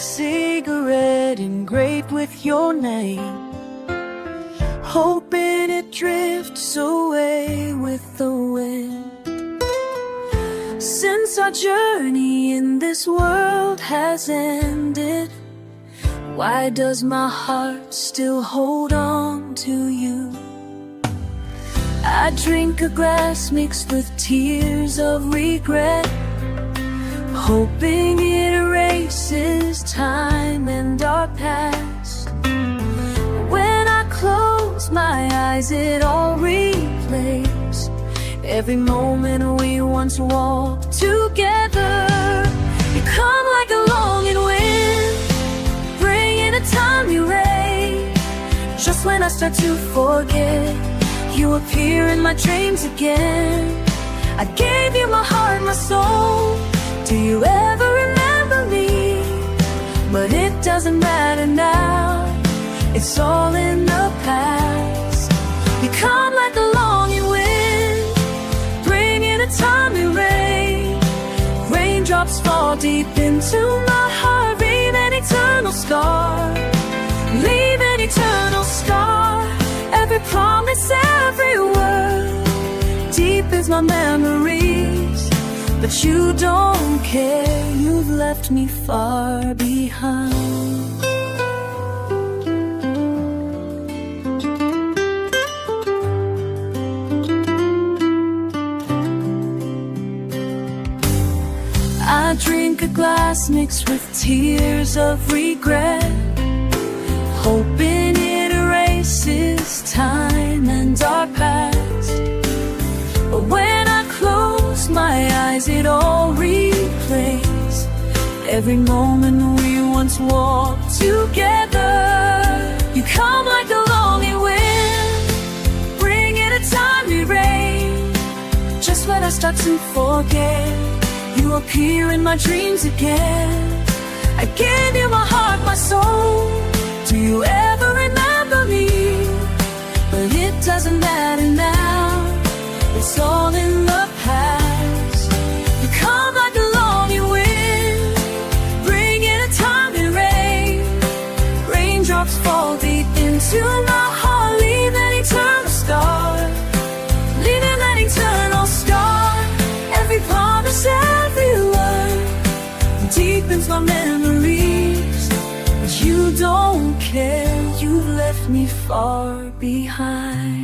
cigarette engraved with your name, hoping it drifts away with the wind. Since our journey in this world has ended, why does my heart still hold on to you? I drink a glass mixed with tears of regret, hoping it erases time and our past. When I close my eyes, it all replays every moment we once walked together. You come like a longing wind, bringing a time erase. Just when I start to forget, you appear in my dreams again. I gave you my heart, my soul. Do you ever remember me? But it doesn't matter now, it's all in the past. You come like a longing wind, bringing a time erase. Raindrops fall deep into my heart, leave an eternal scar. Leave an eternal scar. Every promise, every word deepens my memories. But you don't care, you've left me far behind. I drink a glass mixed with tears of regret, hoping it erases time and our past. But when I close my eyes, it all replays every moment we once walked together. You come like a longing wind, bringing a time erase. Just when I start to forget, you appear in my dreams again. I gave you my heart, my soul. Do you ever remember me? But it doesn't matter now, it's all in the past. You come like a longing wind, bringing a time erase. Raindrops fall deep into my heart, leave an eternal scar. Leaving an eternal scar. Every promise, every word deepens my memories. But you don't care, you've left me far behind.